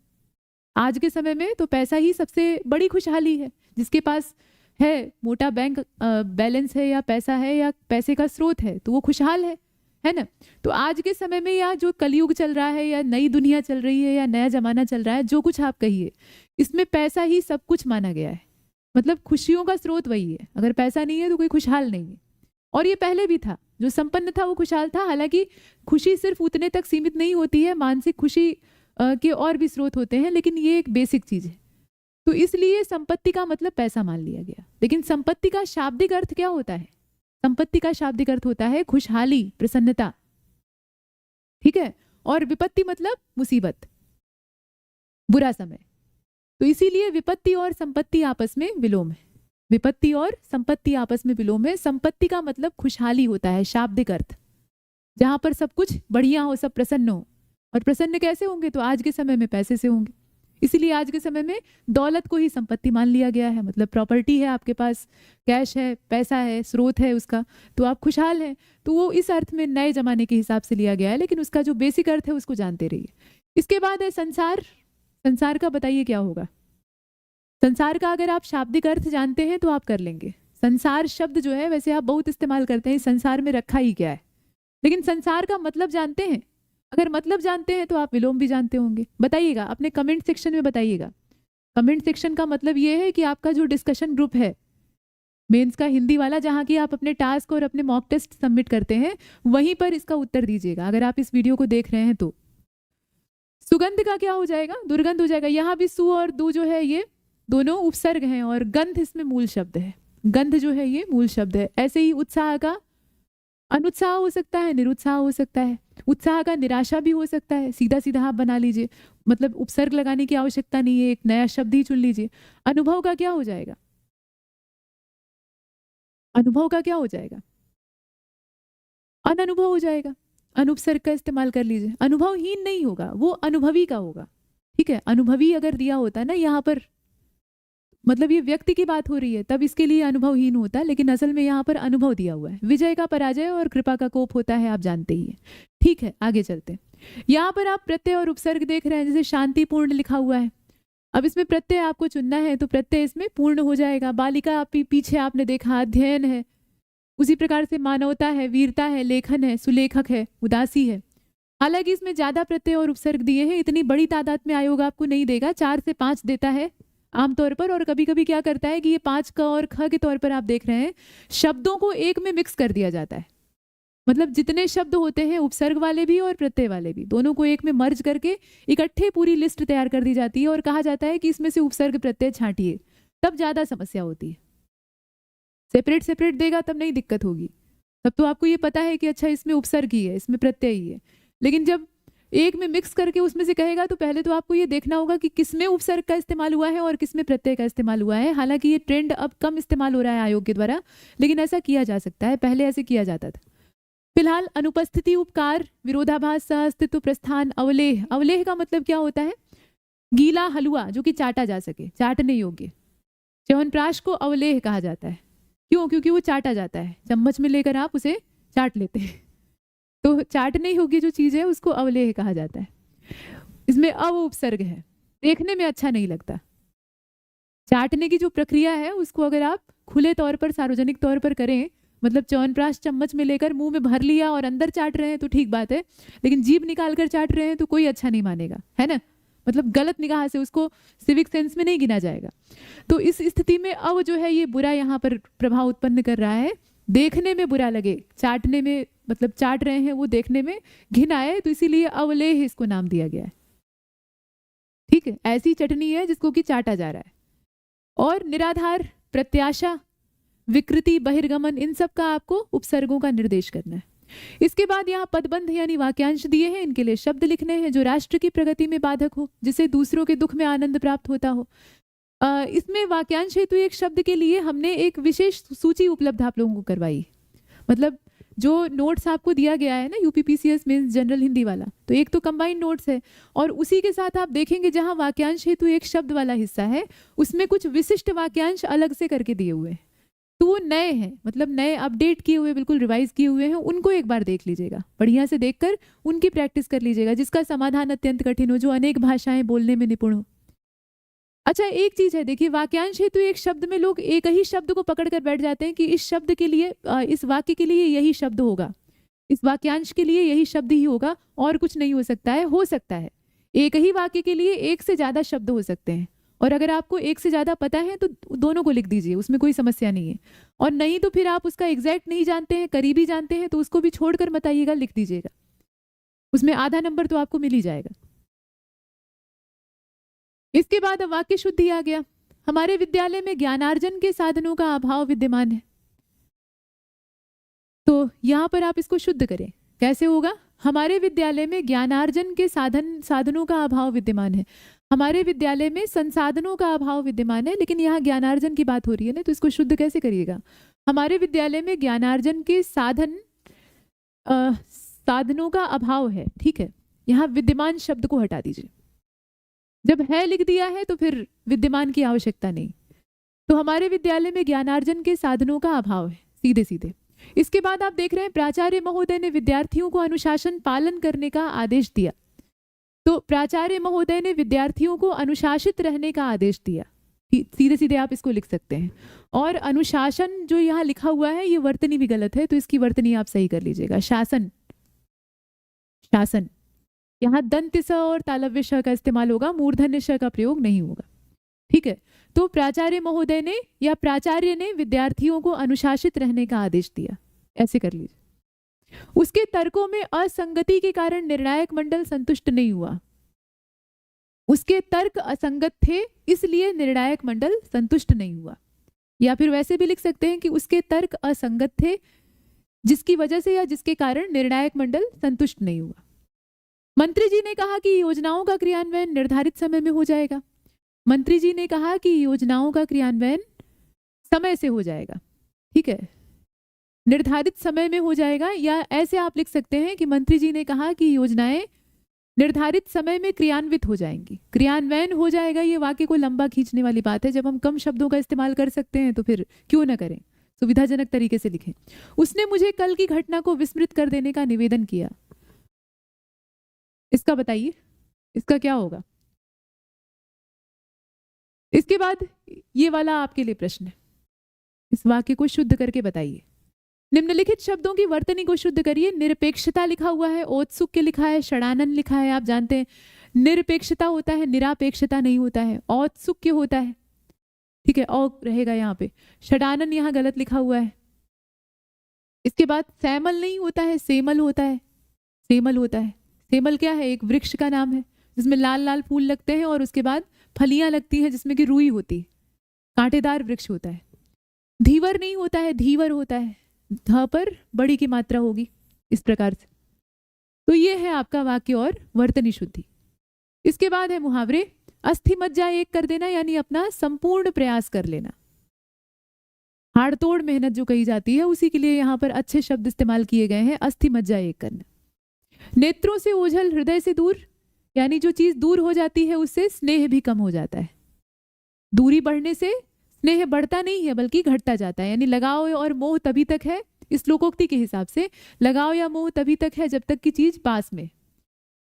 आज के समय में तो पैसा ही सबसे बड़ी खुशहाली है। जिसके पास है मोटा बैंक बैलेंस है या पैसा है या पैसे का स्रोत है तो वो खुशहाल है ना। तो आज के समय में या जो कलयुग चल रहा है या नई दुनिया चल रही है या नया जमाना चल रहा है, जो कुछ आप कहिए, इसमें पैसा ही सब कुछ माना गया है। मतलब खुशियों का स्रोत वही है। अगर पैसा नहीं है तो कोई खुशहाल नहीं है। और ये पहले भी था, जो संपन्न था वो खुशहाल था। हालांकि खुशी सिर्फ उतने तक सीमित नहीं होती है, मानसिक खुशी के और भी स्रोत होते हैं, लेकिन ये एक बेसिक चीज है। तो इसलिए संपत्ति का मतलब पैसा मान लिया गया। लेकिन संपत्ति का शाब्दिक अर्थ क्या होता है? संपत्ति का शाब्दिक अर्थ होता है खुशहाली, प्रसन्नता, ठीक है। और विपत्ति मतलब मुसीबत, बुरा समय। तो इसीलिए विपत्ति और संपत्ति आपस में विलोम है। विपत्ति और संपत्ति आपस में विलोम है। संपत्ति का मतलब खुशहाली होता है, शाब्दिक अर्थ, जहां पर सब कुछ बढ़िया हो, सब प्रसन्न हो। और प्रसन्न कैसे होंगे? तो आज के समय में पैसे से होंगे। इसीलिए आज के समय में दौलत को ही संपत्ति मान लिया गया है। मतलब प्रॉपर्टी है आपके पास, कैश है, पैसा है, स्रोत है उसका, तो आप खुशहाल हैं। तो वो इस अर्थ में नए जमाने के हिसाब से लिया गया है, लेकिन उसका जो बेसिक अर्थ है उसको जानते रहिए। इसके बाद है संसार। संसार का बताइए क्या होगा? संसार का अगर आप शाब्दिक अर्थ जानते हैं तो आप कर लेंगे। संसार शब्द जो है वैसे आप बहुत इस्तेमाल करते हैं, संसार में रखा ही क्या है, लेकिन संसार का मतलब जानते हैं? अगर मतलब जानते हैं तो आप विलोम भी जानते होंगे। बताइएगा, अपने कमेंट सेक्शन में बताइएगा। कमेंट सेक्शन का मतलब ये है कि आपका जो डिस्कशन ग्रुप है मेंस का हिंदी वाला, जहाँ की आप अपने टास्क और अपने मॉक टेस्ट सबमिट करते हैं, वहीं पर इसका उत्तर दीजिएगा अगर आप इस वीडियो को देख रहे हैं तो। सुगंध का क्या हो जाएगा? दुर्गंध हो जाएगा। यहाँ भी सु और दु जो है ये दोनों उपसर्ग हैं और गंध इसमें मूल शब्द है। गंध जो है ये मूल शब्द है। ऐसे ही उत्साह का अनुत्साह हो सकता है, निरुत्साह हो सकता है। उत्साह का निराशा भी हो सकता है। सीधा सीधा आप बना लीजिए, मतलब उपसर्ग लगाने की आवश्यकता नहीं है, एक नया शब्द ही चुन लीजिए। अनुभव का क्या हो जाएगा? अनुभव का क्या हो जाएगा? अनुभव हो जाएगा। अनुपसर्ग का इस्तेमाल कर लीजिए। अनुभवहीन नहीं होगा, वो अनुभवी का होगा, ठीक है। अनुभवी अगर दिया होता है ना यहाँ पर, मतलब ये व्यक्ति की बात हो रही है, तब इसके लिए अनुभवहीन होता है, लेकिन असल में यहाँ पर अनुभव दिया हुआ है। विजय का पराजय और कृपा का कोप होता है, आप जानते ही हैं, ठीक है। आगे चलते हैं। यहाँ पर आप प्रत्यय और उपसर्ग देख रहे हैं, जैसे शांतिपूर्ण लिखा हुआ है। अब इसमें प्रत्यय आपको चुनना है, तो प्रत्यय इसमें पूर्ण हो जाएगा। बालिका आप पीछे आपने देखा, अध्ययन है। उसी प्रकार से मानवता है, वीरता है, लेखन है, सुलेखक है, उदासी है। हालांकि इसमें ज्यादा प्रत्यय और उपसर्ग दिए हैं, इतनी बड़ी तादाद में आयोग आपको नहीं देगा, 4 से 5 देता है आमतौर पर। और कभी कभी क्या करता है कि ये 5 क और ख के तौर पर आप देख रहे हैं, शब्दों को एक में मिक्स कर दिया जाता है। मतलब जितने शब्द होते हैं, उपसर्ग वाले भी और प्रत्यय वाले भी, दोनों को एक में मर्ज करके इकट्ठे पूरी लिस्ट तैयार कर दी जाती है और कहा जाता है कि इसमें से उपसर्ग प्रत्यय छांटिए, तब ज्यादा समस्या होती है। सेपरेट सेपरेट देगा तब नहीं दिक्कत होगी, तब तो आपको ये पता है कि अच्छा इसमें उपसर्ग ही है, इसमें प्रत्यय ही है। लेकिन जब एक में मिक्स करके उसमें से कहेगा, तो पहले तो आपको ये देखना होगा कि किसमें उपसर्ग का इस्तेमाल हुआ है और किसमें प्रत्यय का इस्तेमाल हुआ है। हालांकि ये ट्रेंड अब कम इस्तेमाल हो रहा है आयोग के द्वारा, लेकिन ऐसा किया जा सकता है, पहले ऐसे किया जाता था। फिलहाल अनुपस्थिति, उपकार, विरोधाभास, सहअस्तित्व, प्रस्थान, अवलेह। अवलेह का मतलब क्या होता है? गीला हलवा जो कि चाटा जा सके, चाटने योग्य। च्यवनप्राश को अवलेह कहा जाता है। क्यों? क्योंकि वो चाटा जाता है, चम्मच में लेकर आप उसे चाट लेते हैं, तो चाटने योग्य जो चीज है उसको अवलेह कहा जाता है। इसमें अव उपसर्ग है, देखने में अच्छा नहीं लगता। चाटने की जो प्रक्रिया है उसको अगर आप खुले तौर पर, सार्वजनिक तौर पर करें, मतलब च्यवनप्राश चम्मच में लेकर मुंह में भर लिया और अंदर चाट रहे हैं तो ठीक बात है, लेकिन जीभ निकाल कर चाट रहे हैं तो कोई अच्छा नहीं मानेगा, है ना। मतलब गलत निगाह से, उसको सिविक सेंस में नहीं गिना जाएगा। तो इस स्थिति में अव जो है ये बुरा यहाँ पर प्रभाव उत्पन्न कर रहा है। देखने में बुरा लगे, चाटने में, मतलब चाट रहे हैं वो देखने में घिन आए, तो इसीलिए अवलेह इसको नाम दिया गया है, ठीक है। ऐसी चटनी है जिसको कि चाटा जा रहा है। और निराधार, प्रत्याशा, विकृति, बहिर्गमन, इन सब का आपको उपसर्गों का निर्देश करना है। इसके बाद यहाँ पदबंध यानी वाक्यांश दिए हैं, इनके लिए शब्द लिखने हैं जो राष्ट्र की प्रगति में बाधक हो, जिससे दूसरों के दुख में आनंद प्राप्त होता हो। इसमें वाक्यांश हेतु एक शब्द के लिए हमने एक विशेष सूची उपलब्ध आप लोगों को करवाई। मतलब जो नोट्स आपको दिया गया है ना यूपीपीसीएस मेंस जनरल हिंदी वाला, तो एक तो कंबाइंड नोट्स है, और उसी के साथ आप देखेंगे जहां वाक्यांश हेतु एक शब्द वाला हिस्सा है, उसमें कुछ विशिष्ट वाक्यांश अलग से करके दिए हुए हैं। तो वो नए हैं, मतलब नए अपडेट किए हुए, बिल्कुल रिवाइज किए हुए हैं, उनको एक बार देख लीजिएगा, बढ़िया से देखकर उनकी प्रैक्टिस कर लीजिएगा। जिसका समाधान अत्यंत कठिन हो, जो अनेक भाषाएं बोलने में निपुण हो, अच्छा, एक चीज है, देखिए वाक्यांश हेतु एक शब्द में लोग एक ही शब्द को पकड़ कर बैठ जाते हैं कि इस शब्द के लिए इस वाक्य के लिए यही शब्द होगा, इस वाक्यांश के लिए यही शब्द ही होगा और कुछ नहीं हो सकता है। हो सकता है एक ही वाक्य के लिए एक से ज्यादा शब्द हो सकते हैं, और अगर आपको एक से ज्यादा पता है तो दोनों को लिख दीजिए, उसमें कोई समस्या नहीं है। और नहीं तो फिर आप उसका एग्जैक्ट नहीं जानते हैं, करीबी जानते हैं, तो उसको भी छोड़कर मत आइएगा, लिख दीजिएगा, उसमें आधा नंबर तो आपको मिल ही जाएगा। इसके बाद अब वाक्य शुद्धि आ गया। हमारे विद्यालय में ज्ञानार्जन के साधनों का अभाव विद्यमान है, तो यहां पर आप इसको शुद्ध करें। कैसे होगा? हमारे विद्यालय में ज्ञानार्जन के साधनों का अभाव विद्यमान है। हमारे विद्यालय में संसाधनों का अभाव विद्यमान है, लेकिन यहाँ ज्ञानार्जन की बात हो रही है ना, तो इसको शुद्ध कैसे करिएगा? हमारे विद्यालय में ज्ञानार्जन के साधनों का अभाव है, ठीक है। यहाँ विद्यमान शब्द को हटा दीजिए, जब है लिख दिया है तो फिर विद्यमान की आवश्यकता नहीं। तो हमारे विद्यालय में ज्ञानार्जन के साधनों का अभाव है, सीधे सीधे। इसके बाद आप देख रहे हैं प्राचार्य महोदय ने विद्यार्थियों को अनुशासन पालन करने का आदेश दिया। तो प्राचार्य महोदय ने विद्यार्थियों को अनुशासित रहने का आदेश दिया, सीधे सीधे आप इसको लिख सकते हैं। और अनुशासन जो यहाँ लिखा हुआ है ये वर्तनी भी गलत है, तो इसकी वर्तनी आप सही कर लीजिएगा, शासन, शासन। यहाँ दंत स और तालव्य श का इस्तेमाल होगा, मूर्धन्य श का प्रयोग नहीं होगा, ठीक है। तो प्राचार्य महोदय ने या प्राचार्य ने विद्यार्थियों को अनुशासित रहने का आदेश दिया, ऐसे कर लीजिए। उसके तर्कों में असंगति के कारण निर्णायक मंडल संतुष्ट नहीं हुआ। उसके तर्क असंगत थे, इसलिए निर्णायक मंडल संतुष्ट नहीं हुआ। या फिर वैसे भी लिख सकते हैं कि उसके तर्क असंगत थे, जिसकी वजह से या जिसके कारण निर्णायक मंडल संतुष्ट नहीं हुआ। मंत्री जी ने कहा कि योजनाओं का क्रियान्वयन निर्धारित समय में हो जाएगा। मंत्री जी ने कहा कि योजनाओं का क्रियान्वयन समय से हो जाएगा, ठीक है, निर्धारित समय में हो जाएगा। या ऐसे आप लिख सकते हैं कि मंत्री जी ने कहा कि योजनाएं निर्धारित समय में क्रियान्वित हो जाएंगी, क्रियान्वयन हो जाएगा। ये वाक्य को लंबा खींचने वाली बात है, जब हम कम शब्दों का इस्तेमाल कर सकते हैं तो फिर क्यों ना करें, सुविधाजनक तरीके से लिखें। उसने मुझे कल की घटना को विस्मृत कर देने का निवेदन किया। इसका बताइए, इसका क्या होगा? इसके बाद ये वाला आपके लिए प्रश्न है, इस वाक्य को शुद्ध करके बताइए। निम्नलिखित शब्दों की वर्तनी को शुद्ध करिए। निरपेक्षता लिखा हुआ है, औत्सुक्य लिखा है, षडानन लिखा है। आप जानते हैं निरपेक्षता होता है, निरापेक्षता नहीं होता है, औत्सुक्य होता है, ठीक है, और रहेगा यहाँ पे। षडानन यहाँ गलत लिखा हुआ है। इसके बाद सैमल नहीं होता है, सेमल होता है, सेमल होता है। सेमल क्या है? एक वृक्ष का नाम है जिसमें लाल लाल फूल लगते हैं और उसके बाद फलियां लगती हैं जिसमें कि रुई होती है, कांटेदार वृक्ष होता है। धीवर नहीं होता है, धीवर होता है, ध पर बड़ी की मात्रा होगी, इस प्रकार से। तो ये है आपका वाक्य और वर्तनी शुद्धि। इसके बाद है मुहावरे। अस्थि मज्जा एक कर देना, यानी अपना संपूर्ण प्रयास कर लेना। हाड़तोड़ मेहनत जो कही जाती है उसी के लिए यहाँ पर अच्छे शब्द इस्तेमाल किए गए हैं, अस्थि मज्जा एक करना। नेत्रों से ओझल हृदय से दूर, यानी जो चीज दूर हो जाती है उससे स्नेह भी कम हो जाता है। दूरी बढ़ने से स्नेह बढ़ता नहीं है बल्कि घटता जाता है। यानी लगाव और मोह तभी तक है, इस लोकोक्ति के हिसाब से लगाव या मोह तभी तक है जब तक की चीज पास में।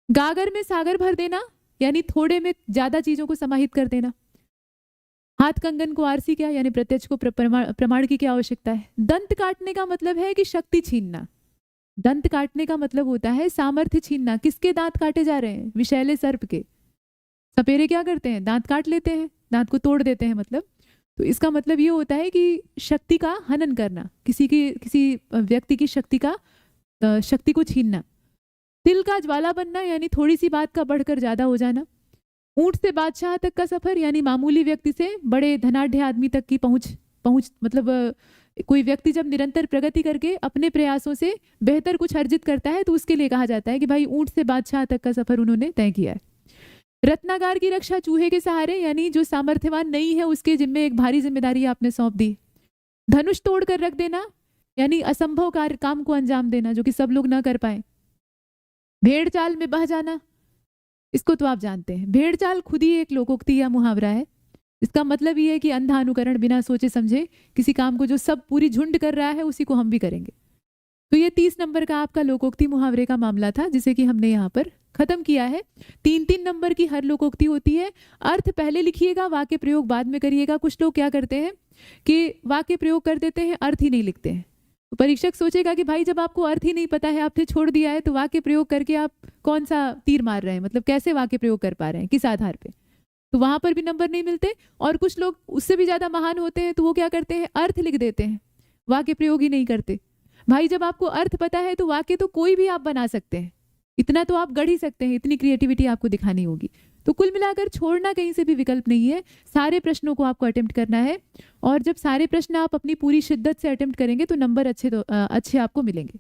गागर में सागर भर देना, यानी थोड़े में ज्यादा चीजों को समाहित कर देना। हाथ कंगन को आरसी क्या, यानी प्रत्यक्ष को प्रमाण की क्या आवश्यकता है। दंत काटने का मतलब है कि शक्ति छीनना। दंत काटने का मतलब होता है सामर्थ्य छीनना। किसके दांत काटे जा रहे हैं? विषैले सर्प के। सपेरे क्या करते हैं? दांत काट लेते हैं, दांत को तोड़ देते हैं मतलब। तो इसका मतलब ये होता है कि शक्ति का हनन करना, किसी व्यक्ति की शक्ति को छीनना। तिल का ज्वाला बनना, यानी थोड़ी सी बात का बढ़कर ज्यादा हो जाना। ऊंट से बादशाह तक का सफर, यानी मामूली व्यक्ति से बड़े धनाढ़ आदमी तक की पहुंच मतलब कोई व्यक्ति जब निरंतर प्रगति करके अपने प्रयासों से बेहतर कुछ अर्जित करता है तो उसके लिए कहा जाता है कि भाई ऊंट से बादशाह तक का सफर उन्होंने तय किया है। रत्नागार की रक्षा चूहे के सहारे, यानी जो सामर्थ्यवान नहीं है उसके जिम्मे एक भारी जिम्मेदारी आपने सौंप दी। धनुष तोड़ कर रख देना, यानी असंभव काम को अंजाम देना जो कि सब लोग ना कर पाए। भेड़ चाल में बह जाना, इसको तो आप जानते हैं। भेड़ चाल खुद ही एक लोकोक्ति या मुहावरा है। इसका मतलब ये है कि अंधा अनुकरण, बिना सोचे समझे किसी काम को जो सब पूरी झुंड कर रहा है उसी को हम भी करेंगे। तो ये 30 नंबर का आपका लोकोक्ति मुहावरे का मामला था जिसे कि हमने यहाँ पर खत्म किया है। 3-3 नंबर की हर लोकोक्ति होती है। अर्थ पहले लिखिएगा, वाक्य प्रयोग बाद में करिएगा। कुछ लोग क्या करते हैं कि वाक्य प्रयोग कर देते हैं, अर्थ ही नहीं लिखते हैं। तो परीक्षक सोचेगा कि भाई जब आपको अर्थ ही नहीं पता है, आपने छोड़ दिया है, तो वाक्य प्रयोग करके आप कौन सा तीर मार रहे हैं, मतलब कैसे वाक्य प्रयोग कर पा रहे हैं, किस आधार पे। तो वहां पर भी नंबर नहीं मिलते। और कुछ लोग उससे भी ज्यादा महान होते हैं, तो वो क्या करते हैं, अर्थ लिख देते हैं, वाक्य प्रयोग ही नहीं करते। भाई जब आपको अर्थ पता है तो वाक्य तो कोई भी आप बना सकते हैं, इतना तो आप गढ़ ही सकते हैं, इतनी क्रिएटिविटी आपको दिखानी होगी। तो कुल मिलाकर छोड़ना कहीं से भी विकल्प नहीं है, सारे प्रश्नों को आपको अटेम्प्ट करना है। और जब सारे प्रश्न आप अपनी पूरी शिद्दत से अटेम्प्ट करेंगे तो नंबर अच्छे आपको मिलेंगे।